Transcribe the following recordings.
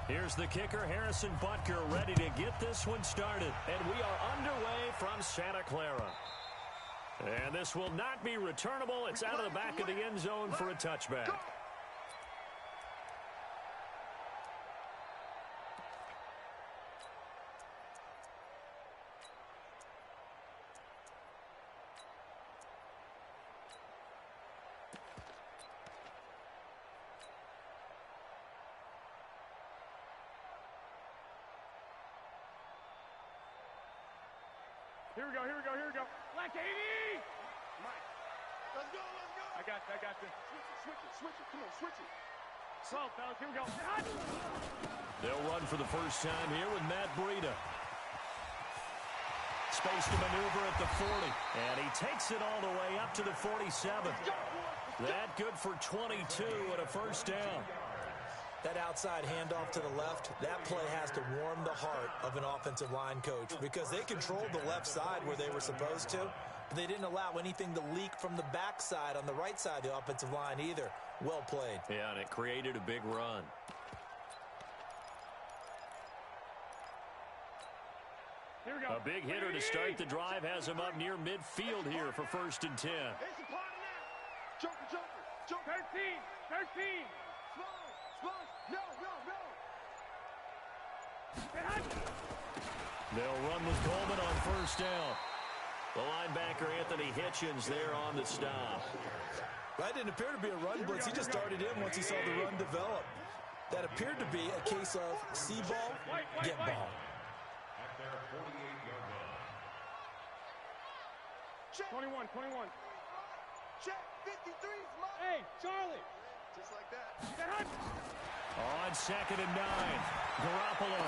Here's the kicker, Harrison Butker, ready to get this one started. And we are underway from Santa Clara. And this will not be returnable. It's out of the back of the end zone for a touchback. Here we go. Black 80! Mike, let's go. I got this. Switch it. Come on, switch it. Slow, fellas, here we go. They'll run for the first time here with Matt Breida. Space to maneuver at the 40. And he takes it all the way up to the 47. That good for 22 and a first down. That outside handoff to the left, that play has to warm the heart of an offensive line coach because they controlled the left side where they were supposed to, but they didn't allow anything to leak from the backside on the right side of the offensive line either. Well played. Yeah, and it created a big run. Here we go. A big hitter to start the drive has him up near midfield here for 1st and 10. It's a party now. Joker. 13. Slow. No. They'll run with Coleman on first down. The linebacker, Anthony Hitchens, there on the stop. That didn't appear to be a run blitz. He just started in once he saw the run develop. That appeared to be a case of see ball, get ball. At their 48-yard line. Check. 21. Check. 53's mine. Hey, Charlie. Just like that. On 2nd and 9, Garoppolo.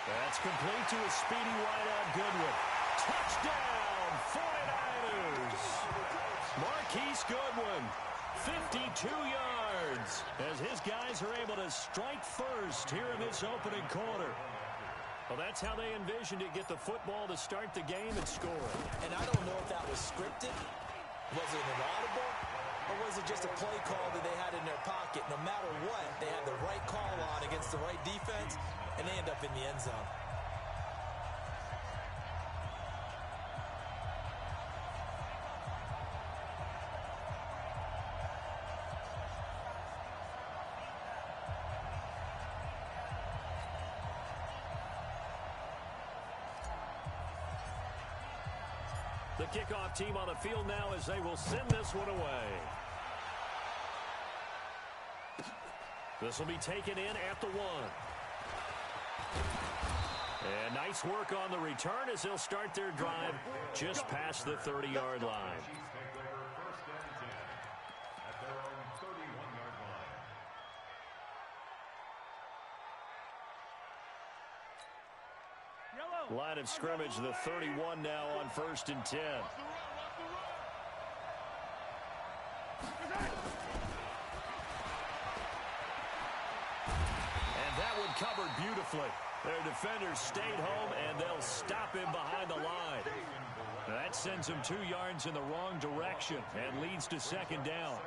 That's complete to a speedy wideout Goodwin. Touchdown, 49ers. Marquise Goodwin, 52 yards, as his guys are able to strike first here in this opening quarter. Well, that's how they envisioned it, get the football to start the game and score. And I don't know if that was scripted. Was it an audible? Or was it just a play call that they had in their pocket? No matter what, they had the right call on against the right defense, and they end up in the end zone. The kickoff team on the field now as they will send this one away. This will be taken in at the 1. And nice work on the return as they'll start their drive just past the 30-yard line. Chiefs take over 1st and 10 at their own 31-yard line. Yellow. Line of scrimmage, the 31 now on 1st and 10. Covered beautifully. Their defenders stayed home, and they'll stop him behind the line. Now that sends him 2 yards in the wrong direction and leads to 2nd down.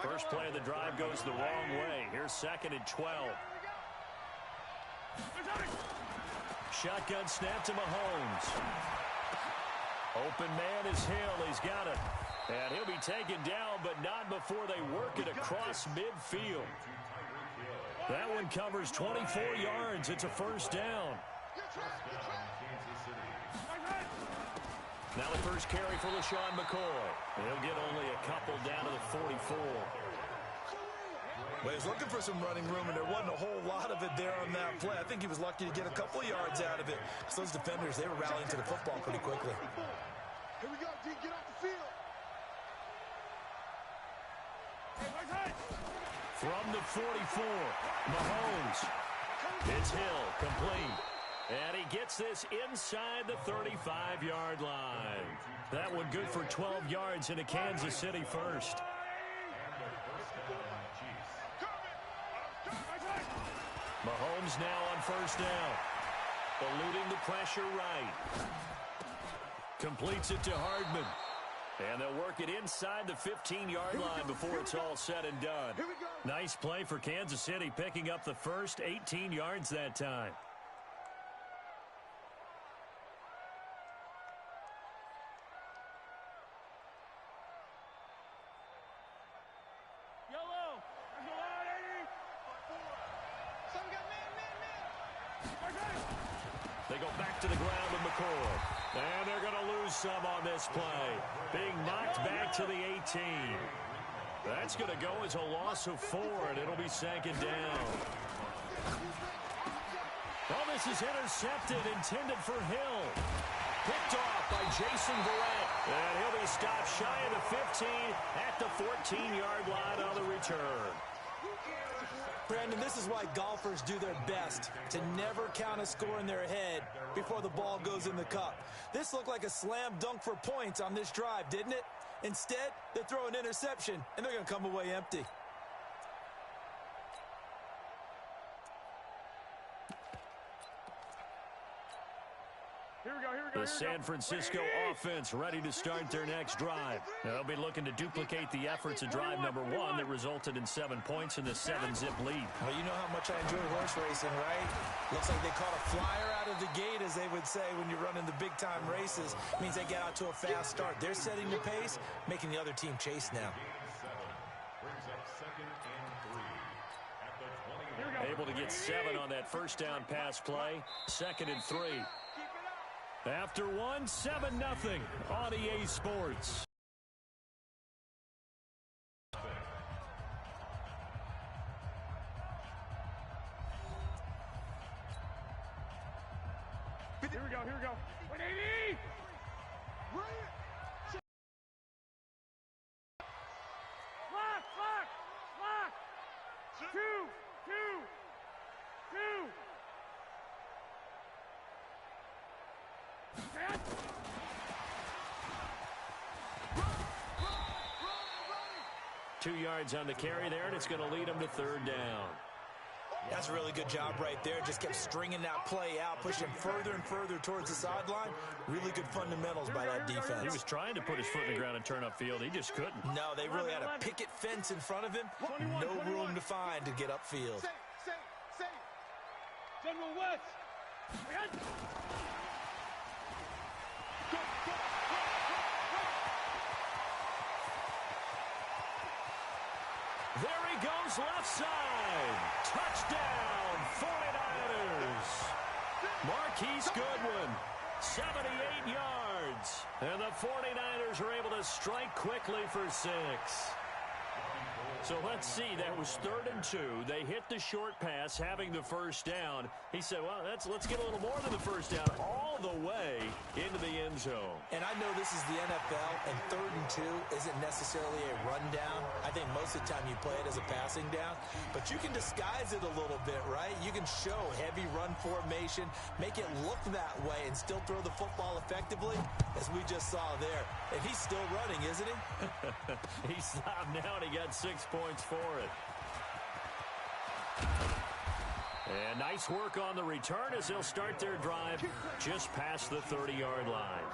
First play of the drive goes the wrong way. Here's 2nd and 12. Shotgun snap to Mahomes. Open man is Hill. He's got it. And he'll be taken down, but not before they work it across midfield. That one covers 24 yards. It's a 1st down. Now the first carry for LaShawn McCoy. He'll get only a couple down to the 44. Well, he was looking for some running room, and there wasn't a whole lot of it there on that play. I think he was lucky to get a couple of yards out of it. So those defenders, they were rallying to the football pretty quickly. Here we go, D. Get off the field. From the 44, Mahomes. It's Hill, complete. And he gets this inside the 35-yard line. That one good for 12 yards into Kansas City first. Mahomes now on 1st down. Eluding the pressure right. Completes it to Hardman. And they'll work it inside the 15-yard line before it's all said and done. Here we go. Nice play for Kansas City, picking up the first 18 yards that time. Yellow. Let's go on, 80. So we got man. They go back to the ground with McCoy. And they're going to lose some on this play. Being knocked back to the 18. That's going to go as a loss of 4, and it'll be second down. Well, this is intercepted, intended for Hill. Picked off by Jason Verrett. And he'll be stopped shy of the 15 at the 14-yard line on the return. Brandon, this is why golfers do their best to never count a score in their head before the ball goes in the cup. This looked like a slam dunk for points on this drive, didn't it? Instead, they throw an interception, and they're going to come away empty. Here we go, here we go. The San Francisco offense ready to start their next drive. Now, they'll be looking to duplicate the efforts of drive number 1 that resulted in 7 points in the 7-zip lead. Well, you know how much I enjoy horse racing, right? Looks like they caught a flyer out of the gate, as they would say when you're running the big-time races. Means they get out to a fast start. They're setting the pace, making the other team chase now. Brings up 2nd and 3 at the 20. Able to get 7 on that first down pass play. 2nd and 3. After 1, 7-0 on EA Sports. Here we go, here we go. 180! Lock, lock, lock! 2, 2, 2. Set. 2 yards on the carry there, and it's going to lead them to 3rd down. That's a really good job right there. Just kept stringing that play out, pushing further and further towards the sideline. Really good fundamentals by that defense. He was trying to put his foot in the ground and turn upfield. He just couldn't. No, they really had a picket fence in front of him. No room to find to get upfield. Say. General West. There he goes, left side. Touchdown, 49ers. Marquise Goodwin, 78 yards. And the 49ers are able to strike quickly for 6. So let's see, that was 3rd and 2. They hit the short pass, having the first down. He said, well, let's get a little more than the first down, all the way into the end zone. And I know this is the NFL, and 3rd and 2 isn't necessarily a rundown. I think most of the time you play it as a passing down. But you can disguise it a little bit, right? You can show heavy run formation, make it look that way, and still throw the football effectively, as we just saw there. And he's still running, isn't he? He stopped now, and he got 6 points for it. And nice work on the return as they'll start their drive just past the 30-yard line.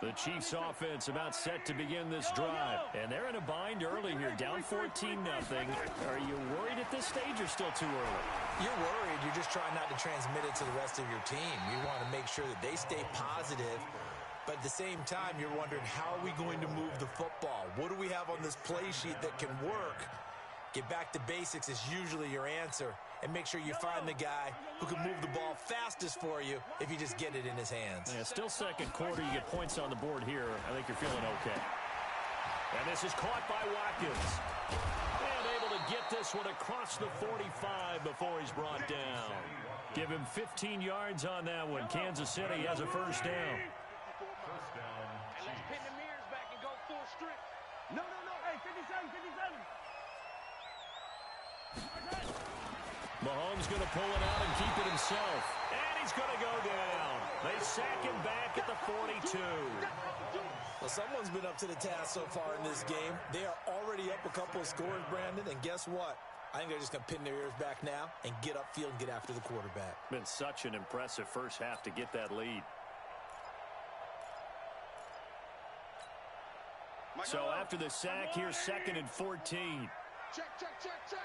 The Chiefs offense about set to begin this drive. And they're in a bind early here, down 14-0. Are you worried at this stage or still too early? You're worried. You're just trying not to transmit it to the rest of your team. You want to make sure that they stay positive. But at the same time, you're wondering, how are we going to move the football? What do we have on this play sheet that can work? Get back to basics is usually your answer. And make sure you find the guy who can move the ball fastest for you if you just get it in his hands. Yeah, still second quarter. You get points on the board here. I think you're feeling okay. And this is caught by Watkins. And able to get this one across the 45 before he's brought down. Give him 15 yards on that one. Kansas City has a first down. First down, And let's pin the mirrors back and go full strip. No. Hey, 57, 57. Mahomes going to pull it out and keep it himself. And he's going to go down. They sack him back at the 42. Well, someone's been up to the task so far in this game. They are already up a couple of scores, Brandon, and guess what? I think they're just going to pin their ears back now and get upfield and get after the quarterback. Been such an impressive first half to get that lead. So after the sack, here's 2nd and 14. Check, check, check, check.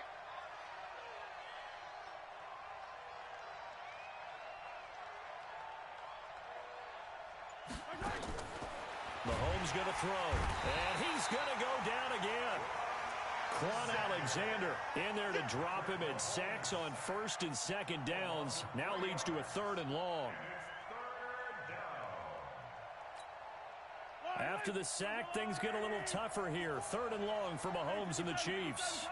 Mahomes going to throw, and he's going to go down again. Quan Alexander in there to drop him, and sacks on 1st and 2nd downs. Now leads to a 3rd and long. After the sack, things get a little tougher here. 3rd and long for Mahomes and the Chiefs.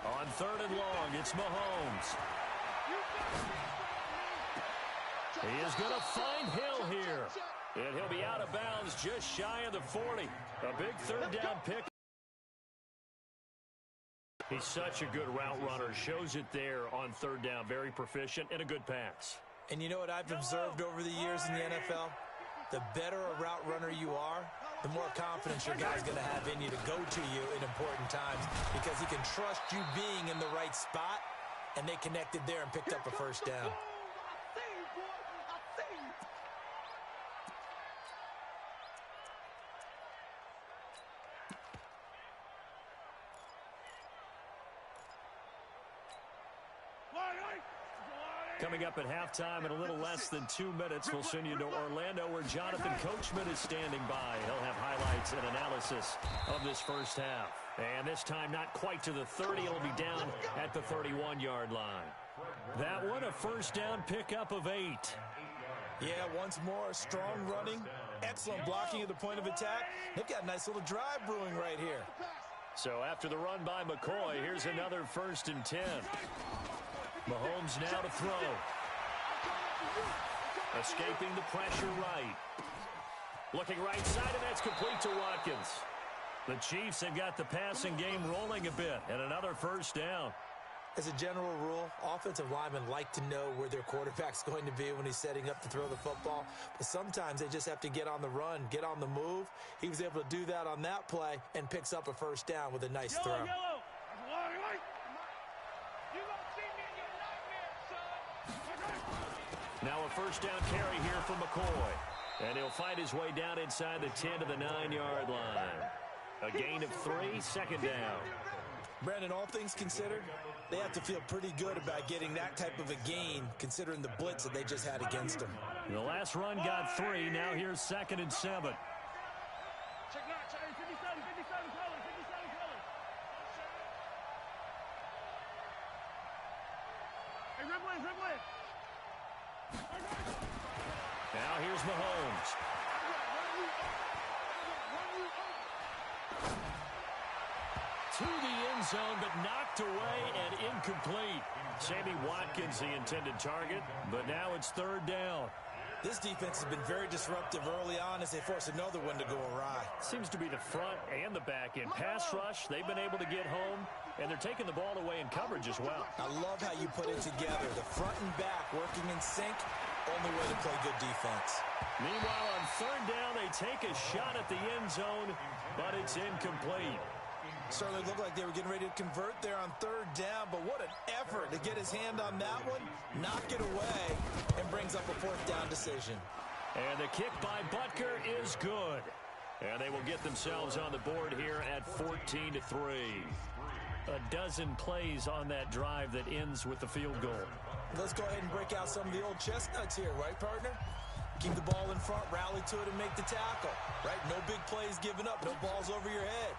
On 3rd and long, it's Mahomes. He is going to find Hill here. And he'll be out of bounds just shy of the 40. A big 3rd down pick. He's such a good route runner. Shows it there on 3rd down. Very proficient and a good pass. And you know what I've observed over the years in the NFL? The better a route runner you are, the more confidence your guy's going to have in you to go to you in important times because he can trust you being in the right spot, and they connected there and picked up a 1st down. Coming up at halftime in a little less than 2 minutes, we'll send you to Orlando where Jonathan Coachman is standing by. He'll have highlights and analysis of this first half. And this time not quite to the 30. It'll be down at the 31-yard line. That one, a 1st down pickup of 8. Yeah, once more, strong running, excellent blocking at the point of attack. They've got a nice little drive brewing right here. So after the run by McCoy, here's another 1st and 10. Mahomes now to throw. Escaping the pressure right. Looking right side, and that's complete to Watkins. The Chiefs have got the passing game rolling a bit, and another 1st down. As a general rule, offensive linemen like to know where their quarterback's going to be when he's setting up to throw the football. But sometimes they just have to get on the run, get on the move. He was able to do that on that play and picks up a 1st down with a nice throw. Now a 1st down carry here for McCoy. And he'll find his way down inside the 10 to the 9-yard line. A gain of 3, 2nd down. Brandon, all things considered, they have to feel pretty good about getting that type of a gain considering the blitz that they just had against them. The last run got 3. Now here's 2nd and 7. Check now, check 57, 57 colors, 57 colors. Hey, Ripley. Now here's Mahomes. To the end zone, but knocked away and incomplete. Sammy Watkins, the intended target, but now it's 3rd down. This defense has been very disruptive early on as they force another one to go awry. Seems to be the front and the back end. Pass rush, they've been able to get home, and they're taking the ball away in coverage as well. I love how you put it together. The front and back working in sync, only way to play good defense. Meanwhile, on 3rd down, they take a shot at the end zone, but it's incomplete. Certainly looked like they were getting ready to convert there on 3rd down, but what an effort to get his hand on that one, knock it away, and brings up a 4th down decision. And the kick by Butker is good. And they will get themselves on the board here at 14-3. A dozen plays on that drive that ends with the field goal. Let's go ahead and break out some of the old chestnuts here, right, partner? Keep the ball in front, rally to it, and make the tackle, right? No big plays given up, no balls over your head.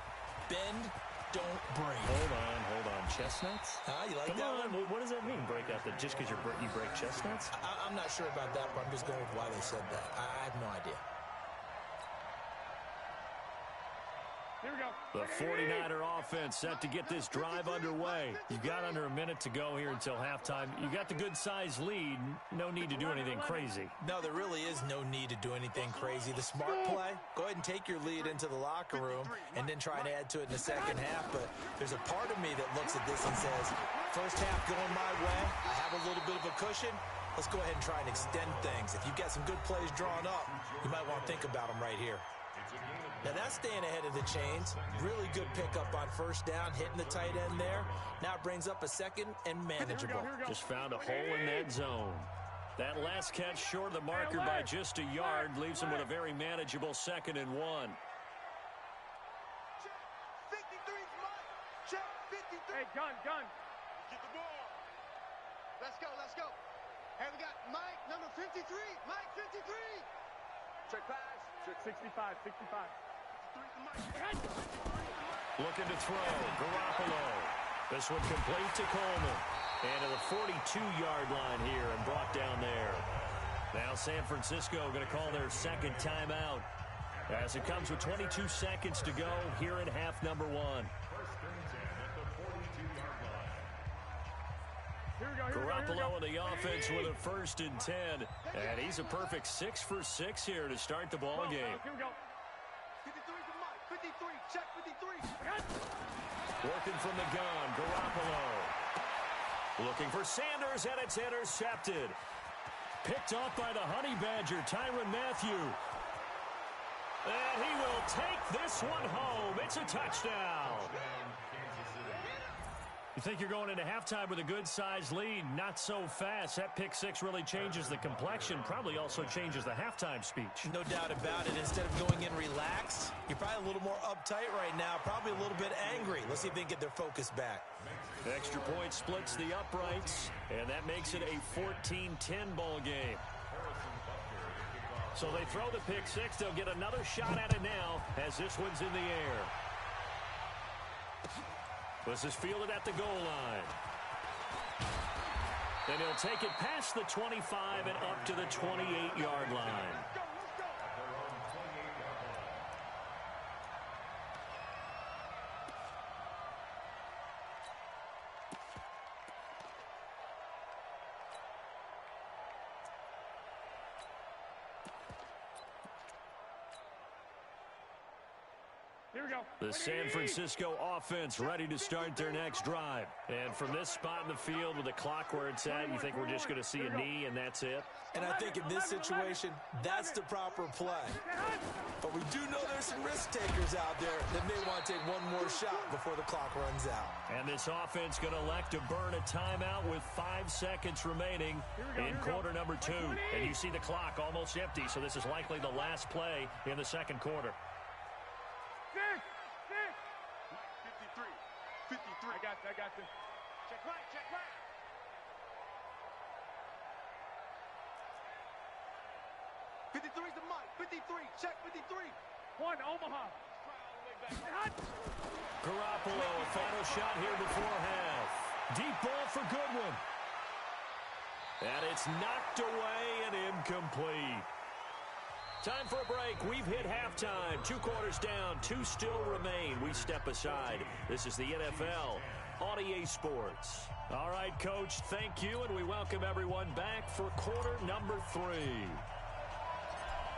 Bend, don't break. Hold on. Chestnuts? You like Come that on. one? What does that mean, break out? Just because you break chestnuts? I'm not sure about that, but I'm just going with why they said that. I have no idea. Here we go. The 49er offense set to get this drive underway. You've got under a minute to go here until halftime. You got the good-sized lead. No need to do anything crazy. No, there really is no need to do anything crazy. The smart play, go ahead and take your lead into the locker room and then try and add to it in the second half. But there's a part of me that looks at this and says, first half going my way, I have a little bit of a cushion. Let's go ahead and try and extend things. If you've got some good plays drawn up, you might want to think about them right here. Now that's staying ahead of the chains. Really good pickup on first down, hitting the tight end there. Now it brings up a second and manageable. Just found a hole in that zone. That last catch short of the marker by just a yard leaves him with a very manageable 2nd and 1. Check 53's Mike. Check 53. Hey, gun. Get the ball. Let's go. Hey, we got Mike, number 53. Mike, 53. Check pass. Check 65. Looking to throw. Garoppolo. This one complete to Coleman. And to the 42-yard line here and brought down there. Now San Francisco going to call their second timeout as it comes with 22 seconds to go here in half number 1. Garoppolo and the offense with a 1st and 10. And he's a perfect 6 for 6 here to start the ball game. Here we go. 53's Mike. 53. Check 53. Working from the gun, Garoppolo. Looking for Sanders, and it's intercepted. Picked off by the Honey Badger, Tyrann Mathieu. And he will take this one home. It's a touchdown. You think you're going into halftime with a good-sized lead. Not so fast. That pick 6 really changes the complexion. Probably also changes the halftime speech. No doubt about it. Instead of going in relaxed, you're probably a little more uptight right now. Probably a little bit angry. Let's see if they can get their focus back. Extra point splits the uprights, and that makes it a 14-10 ball game. So they throw the pick 6. They'll get another shot at it now as this one's in the air. This is fielded at the goal line. And he'll take it past the 25 and up to the 28-yard line. Here we go. The San Francisco offense ready to start their next drive. And from this spot in the field with the clock where it's at, you think we're just going to see a knee and that's it? And I think in this situation, that's the proper play. But we do know there's some risk takers out there that may want to take one more shot before the clock runs out. And this offense going to elect to burn a timeout with 5 seconds remaining in quarter number 2. And you see the clock almost empty, so this is likely the last play in the second quarter. 53. I got you. Check right. 53's the Mike. 53. Check 53. One, Omaha. Garoppolo, a final shot here before half. Deep ball for Goodwin. And it's knocked away and incomplete. Time for a break. We've hit halftime. 2 quarters down. 2 still remain. We step aside. This is the NFL on EA Sports. All right, Coach, thank you, and we welcome everyone back for quarter number 3.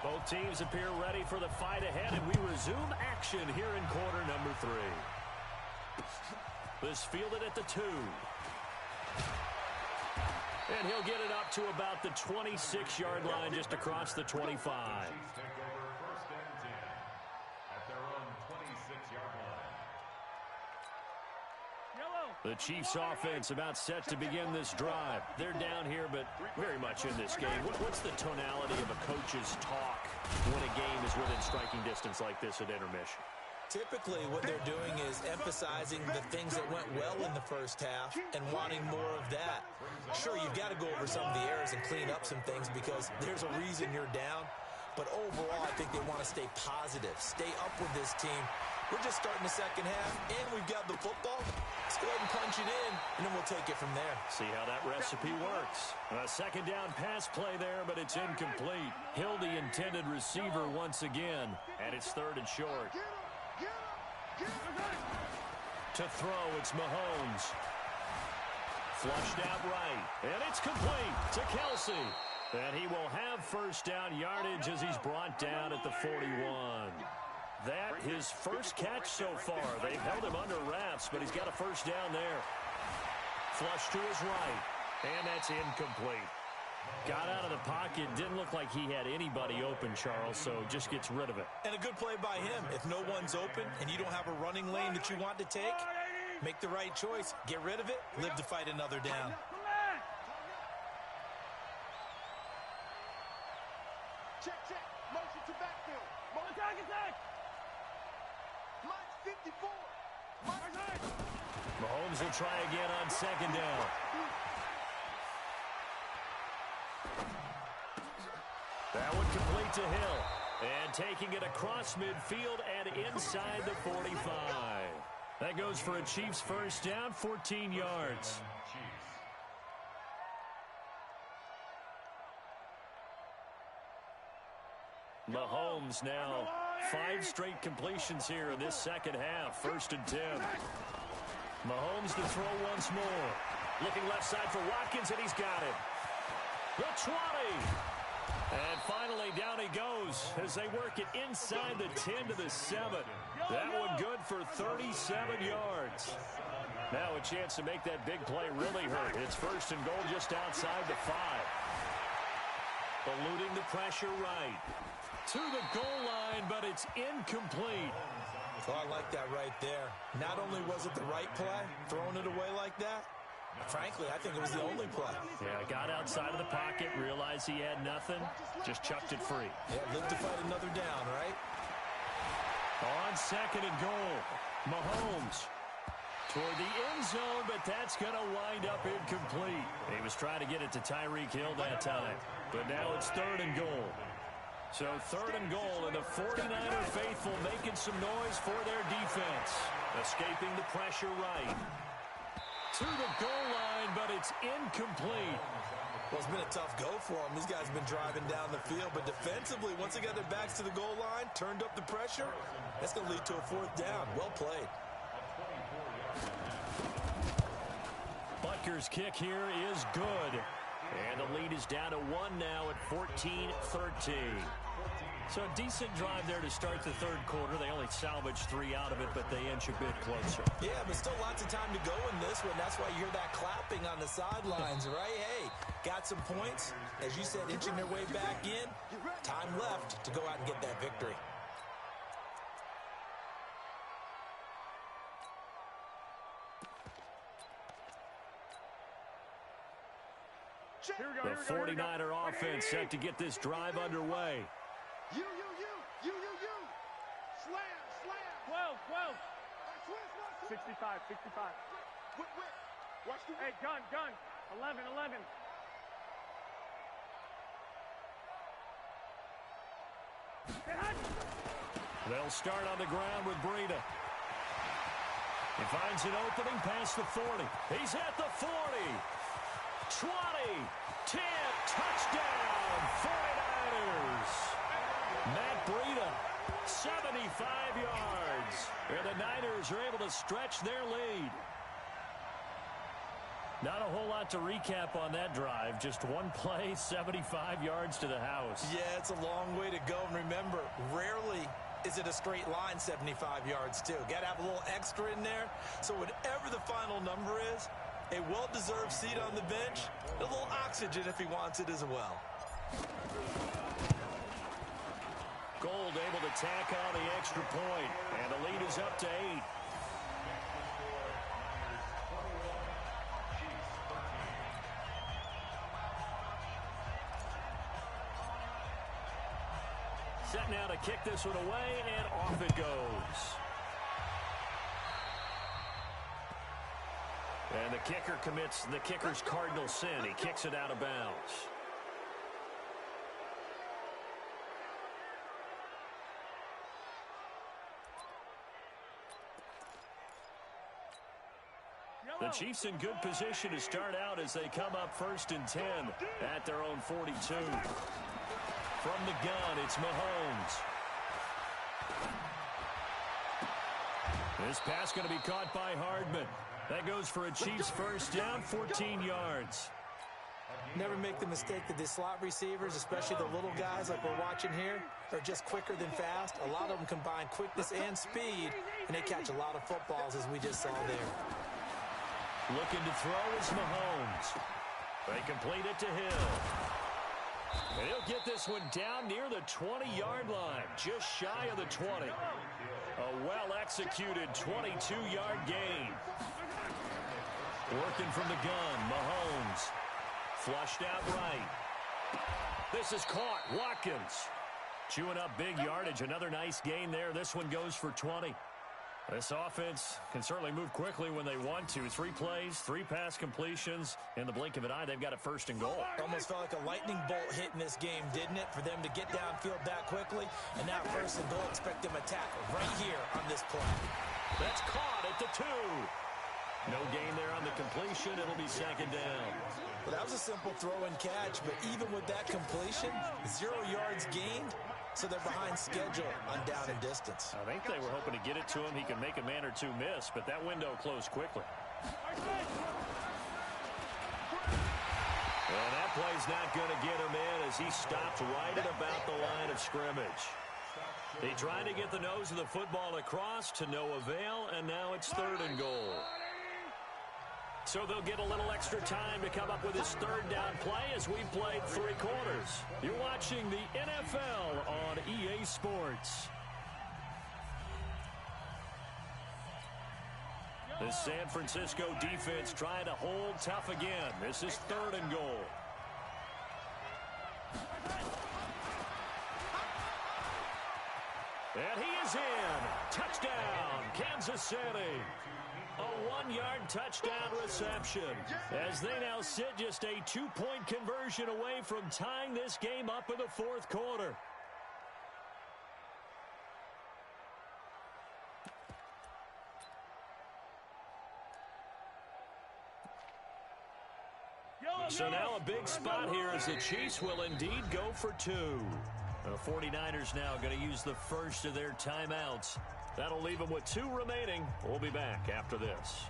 Both teams appear ready for the fight ahead, and we resume action here in quarter number 3. This fielded at the 2. And he'll get it up to about the 26-yard line, just across the 25. The Chiefs offense about set to begin this drive. They're down here, but very much in this game. What's the tonality of a coach's talk when a game is within striking distance like this at intermission? Typically, what they're doing is emphasizing the things that went well in the first half and wanting more of that. Sure, you've got to go over some of the errors and clean up some things because there's a reason you're down. But overall, I think they want to stay positive, stay up with this team. We're just starting the second half, and we've got the football. Let's go ahead and punch it in, and then we'll take it from there. See how that recipe works. A second down pass play there, but it's incomplete. Hill, the intended receiver once again, and it's 3rd and short. To throw, it's Mahomes. Flushed out right, and it's complete to Kelsey. And he will have first down yardage as he's brought down at the 41. That his first catch so far. They've held him under wraps, but he's got a first down there. Flush to his right, and that's incomplete. Got out of the pocket. Didn't look like he had anybody open, Charles, so just gets rid of it. And a good play by him. If no one's open and you don't have a running lane that you want to take, make the right choice. Get rid of it. Live to fight another down. Check, check. Motion to backfield. Attack, attack. Mike's 54. Mahomes will try again on second down. That one complete to Hill. And taking it across midfield and inside the 45. That goes for a Chiefs first down, 14 yards. Mahomes now 5 straight completions here in this second half. 1st and 10. Mahomes to throw once more. Looking left side for Watkins, and he's got it. The 20. And finally, down he goes as they work it inside the 10 to the 7. That one good for 37 yards. Now a chance to make that big play really hurt. It's 1st and goal just outside the 5. Eluding the pressure right. To the goal line, but it's incomplete. Oh, I like that right there. Not only was it the right play, throwing it away like that, frankly, I think it was the only play. Yeah, got outside of the pocket, realized he had nothing, just chucked it free. Yeah, live to fight another down, right? On 2nd and goal, Mahomes toward the end zone, but that's going to wind up incomplete. He was trying to get it to Tyreek Hill that time, but now it's 3rd and goal. So 3rd and goal, and the 49er faithful making some noise for their defense. Escaping the pressure right. To the goal line, but it's incomplete. Well, it's been a tough go for them. These guys have been driving down the field, but defensively, once they got their backs to the goal line, turned up the pressure, that's going to lead to a 4th down. Well played. Butker's kick here is good. And the lead is down to 1 now at 14-13. So a decent drive there to start the 3rd quarter. They only salvaged 3 out of it, but they inch a bit closer. Yeah, but still lots of time to go in this one. That's why you hear that clapping on the sidelines, right? Hey, got some points. As you said, inching their way back in. Time left to go out and get that victory. The 49er offense set to get this drive underway. You. Slam. 12. Switch. 65. Whip. Watch the Hey, gun. 11. They'll start on the ground with Breida. He finds an opening past the 40. He's at the 40. 20, 10, touchdown, 49ers. Matt Breida, 75 yards. And the Niners are able to stretch their lead. Not a whole lot to recap on that drive. Just one play, 75 yards to the house. Yeah, it's a long way to go. And remember, rarely is it a straight line 75 yards, too. Got to have a little extra in there. So whatever the final number is, a well-deserved seat on the bench, a little oxygen if he wants it as well. Gold able to tack on the extra point, and the lead is up to 8. Set now to kick this one away, and off it goes. And the kicker commits the kicker's cardinal sin. He kicks it out of bounds. The Chiefs in good position to start out as they come up 1st and 10 at their own 42. From the gun, it's Mahomes. This pass going to be caught by Hardman. That goes for a Chiefs first down, 14 yards. Never make the mistake that the slot receivers, especially the little guys like we're watching here, are just quicker than fast. A lot of them combine quickness and speed, and they catch a lot of footballs, as we just saw there. Looking to throw is Mahomes. They complete it to Hill. And he'll get this one down near the 20-yard line, just shy of the 20. A well-executed 22-yard gain. Working from the gun, Mahomes. Flushed out right. This is caught. Watkins chewing up big yardage. Another nice gain there. This one goes for 20. This offense can certainly move quickly when they want to. 3 plays, 3 pass completions. In the blink of an eye, they've got a 1st and goal. Almost felt like a lightning bolt hit in this game, didn't it? For them to get downfield that quickly. And now 1st and goal, expect them to tackle right here on this play. That's caught at the 2. No gain there on the completion. It'll be 2nd down. Well, that was a simple throw and catch, but even with that completion, 0 yards gained, so they're behind schedule on down and distance. I think they were hoping to get it to him. He can make a man or 2 miss, but that window closed quickly. And that play's not going to get him in as he stopped right at about the line of scrimmage. He tried to get the nose of the football across to no avail, and now it's 3rd and goal. So they'll get a little extra time to come up with his 3rd down play as we've played 3 quarters. You're watching the NFL on EA Sports. The San Francisco defense trying to hold tough again. This is 3rd and goal. And he is in. Touchdown, Kansas City. A 1-yard touchdown reception as they now sit just a 2-point conversion away from tying this game up in the 4th quarter. So now a big spot here as the Chiefs will indeed go for 2. The 49ers now going to use the first of their timeouts. That'll leave them with 2 remaining. We'll be back after this.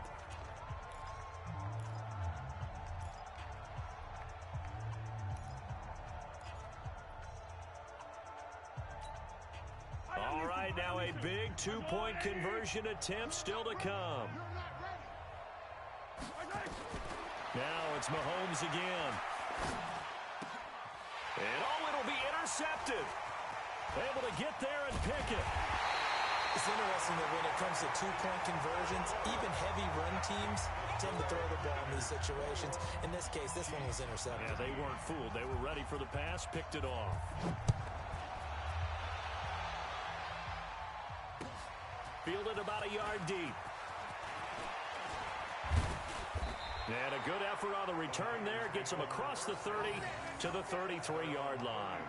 All right, now a big 2-point conversion attempt still to come. Now it's Mahomes again. And it'll be intercepted. Able to get there and pick it. It's interesting that when it comes to 2-point conversions, even heavy run teams tend to throw the ball in these situations. In this case, this one was intercepted. Yeah, they weren't fooled. They were ready for the pass, picked it off. Fielded about a yard deep. And a good effort on the return there. Gets him across the 30 to the 33-yard line.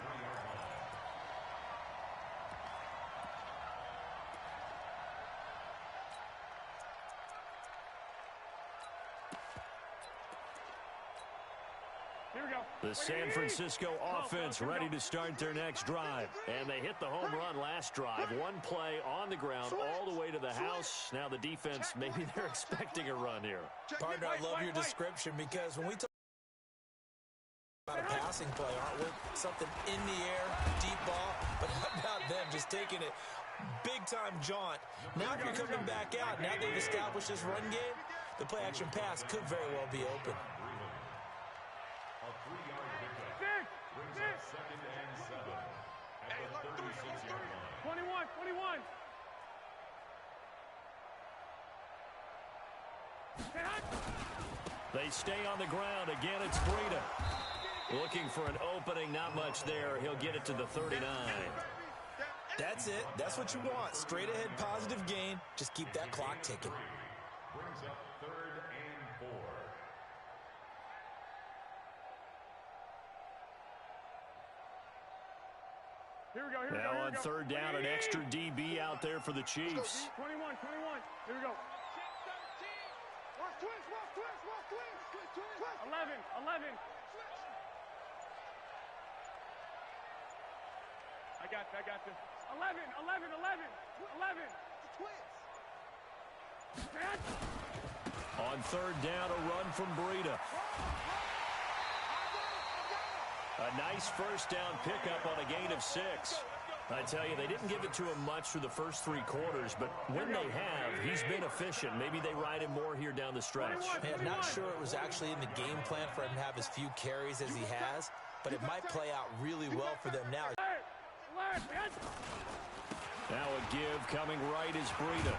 The San Francisco offense ready to start their next drive. And they hit the home run last drive. 1 play on the ground all the way to the house. Now the defense, maybe they're expecting a run here. Partner, I love your description because when we talk about a passing play, aren't we? Something in the air, deep ball. But how about them just taking it big-time jaunt? Now if you're coming back out, now they've established this run game, the play-action pass could very well be open. 21. They stay on the ground. Again, it's Breida. Looking for an opening. Not much there. He'll get it to the 39. That's it. That's what you want. Straight ahead positive gain. Just keep that clock ticking. Brings up 3rd and 4. Now on 3rd down, an extra DB out there for the Chiefs. 21. Here we go. 11. I got this. 11. On 3rd down, a run from Breida. A nice 1st down pickup on a gain of 6. I tell you, they didn't give it to him much through the first 3 quarters, but when they have, he's been efficient. Maybe they ride him more here down the stretch. Hey, I'm not sure it was actually in the game plan for him to have as few carries as he has, but it might play out really well for them now. Now a give coming right is Breida.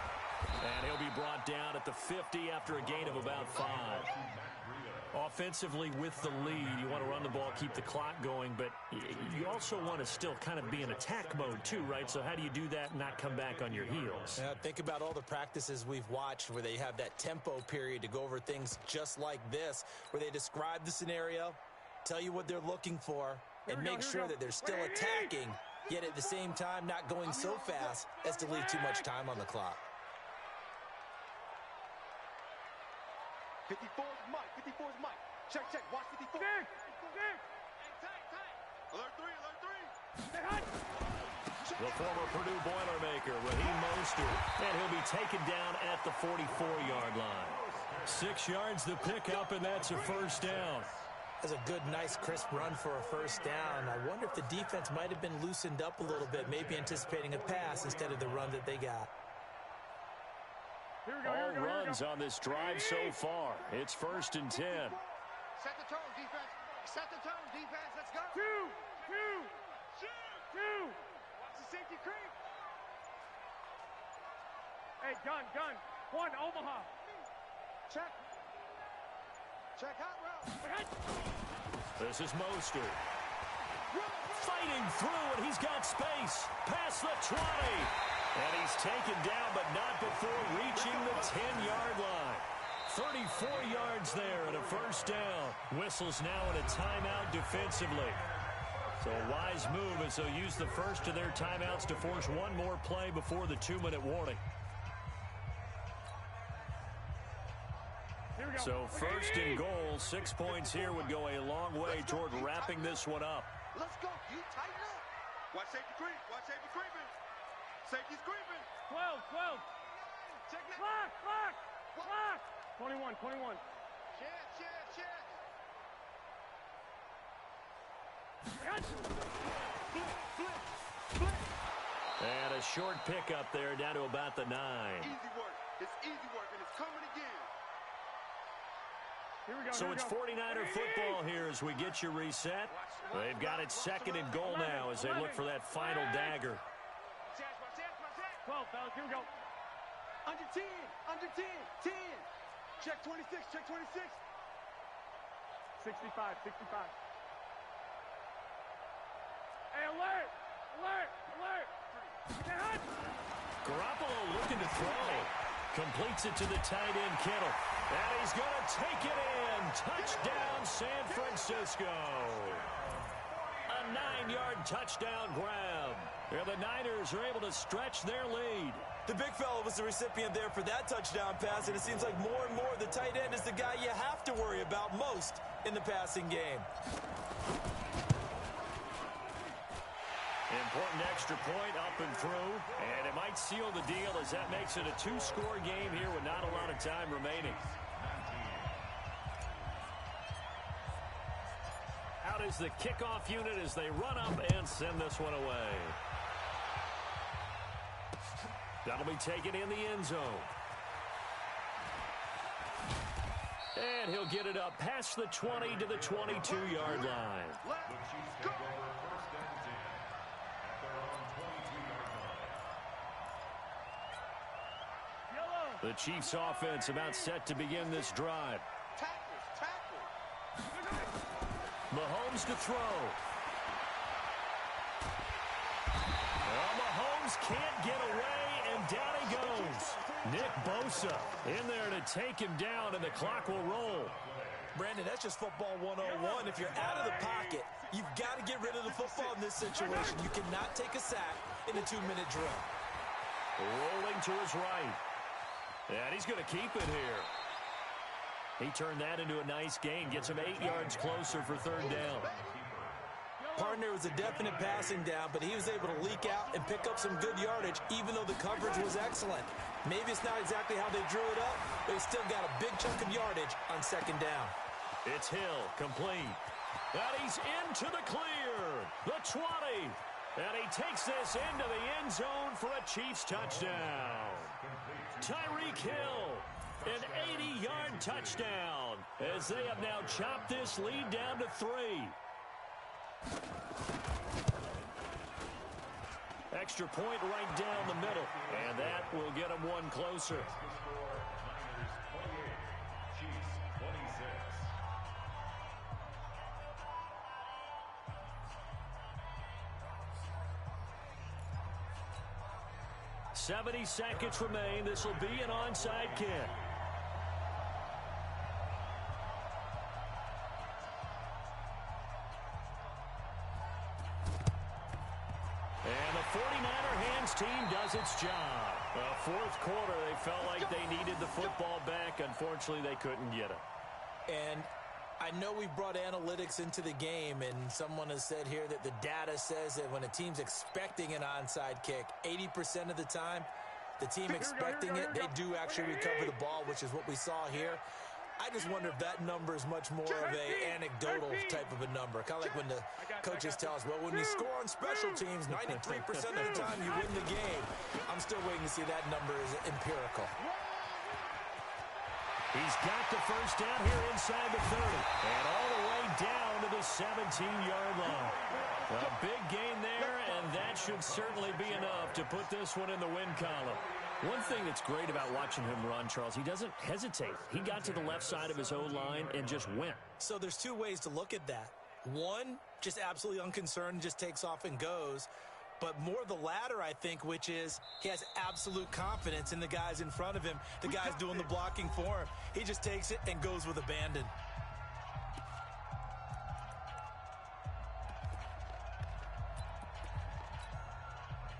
And he'll be brought down at the 50 after a gain of about 5. Offensively with the lead, you want to run the ball, keep the clock going, but you also want to still kind of be in attack mode too, right? So how do you do that and not come back on your heels? Yeah, think about all the practices we've watched where they have that tempo period to go over things just like this, where they describe the scenario, tell you what they're looking for, and make sure that they're still attacking, yet at the same time not going so fast as to leave too much time on the clock. 54 is Mike. 54 is Mike. Check, check. Watch 54. Hey, tight. Alert 3, alert 3. The former Purdue Boilermaker, Raheem Mostert, and he'll be taken down at the 44-yard line. 6 yards the pickup, and that's a first down. That's a good, nice, crisp run for a first down. I wonder if the defense might have been loosened up a little bit, maybe anticipating a pass instead of the run that they got. All runs on this drive so far. It's 1st and 10. Set the tone, defense. Set the tone, defense. Let's go. 2. Watch the safety creep. Hey, gun. 1, Omaha. Check. Check hot route. This is Mostert. Fighting through, and he's got space. Past the 20. And he's taken down, but not before reaching the 10-yard line. 34 yards there and a first down. Whistles now in a timeout defensively. So a wise move as they'll use the first of their timeouts to force one more play before the 2-minute warning. So 1st and goal, 6 points here would go a long way toward wrapping this one up. Let's go. You tighten up. Watch safety creep. Watch safety creeping. Safety's creeping. 12. Check now. Clock. 21. Check. And a short pickup there down to about the 9. Easy work. It's easy work, and it's coming again. Here we go. So it's 49er football here as we get you reset. They've got it 2nd and goal now as they look for that final dagger. 12, fellas, here we go. Under 10. 10. Check 26. 65. Hey, alert. Garoppolo looking to throw. Completes it to the tight end, Kittle. And he's going to take it in. Touchdown, San Francisco. A 9-yard touchdown grab. And the Niners are able to stretch their lead. The big fella was the recipient there for that touchdown pass, and it seems like more and more the tight end is the guy you have to worry about most in the passing game. Important extra point up and through, and it might seal the deal as that makes it a 2-score game here with not a lot of time remaining. Out is the kickoff unit as they run up and send this one away. That'll be taken in the end zone. And he'll get it up past the 20 to the 22-yard line. The Chiefs take over 1st and 10 at their own 22-yard line. The Chiefs offense about set to begin this drive. Tackle. Mahomes to throw. Well, Mahomes can't get away, and down he goes. Nick Bosa in there to take him down, and the clock will roll. Brandon, that's just football 101. If you're out of the pocket, you've got to get rid of the football in this situation. You cannot take a sack in a 2-minute drill. Rolling to his right. And he's going to keep it here. He turned that into a nice gain. Gets him 8 yards closer for 3rd down. Partner was a definite passing down, but he was able to leak out and pick up some good yardage, even though the coverage was excellent. Maybe it's not exactly how they drew it up, but he still got a big chunk of yardage on 2nd down. It's Hill, complete. And he's into the clear. The 20. And he takes this into the end zone for a Chiefs touchdown. Tyreek Hill, an 80-yard touchdown, as they have now chopped this lead down to 3. Extra point right down the middle, and that will get them one closer. Niners 28, Chiefs 26. 70 seconds remain. This will be an onside kick. And the 49er hands team does its job. Fourth quarter, they felt like they needed the football back. Unfortunately, they couldn't get it. And I know we brought analytics into the game, and someone has said here that the data says that when a team's expecting an onside kick, 80% of the time, the team expecting it, they do actually recover the ball, which is what we saw here. I just wonder if that number is much more of a anecdotal type of a number. Kind of like when the coaches tell us, well, when you score on special teams, 93% of the time you win the game. I'm still waiting to see that number is empirical. He's got the first down here inside the 30. And all the way down to the 17-yard line. A big gain there, and that should certainly be enough to put this one in the win column. One thing that's great about watching him run, Charles, he doesn't hesitate. He got to the left side of his O-line and just went. So there's two ways to look at that. One, just absolutely unconcerned, just takes off and goes. But more the latter, I think, which is he has absolute confidence in the guys in front of him, the guys doing the blocking for him. He just takes it and goes with abandon.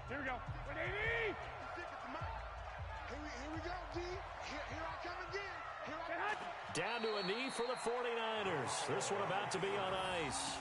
Here we go. Here we go, D. Here I come again. Down to a knee for the 49ers. This one about to be on ice.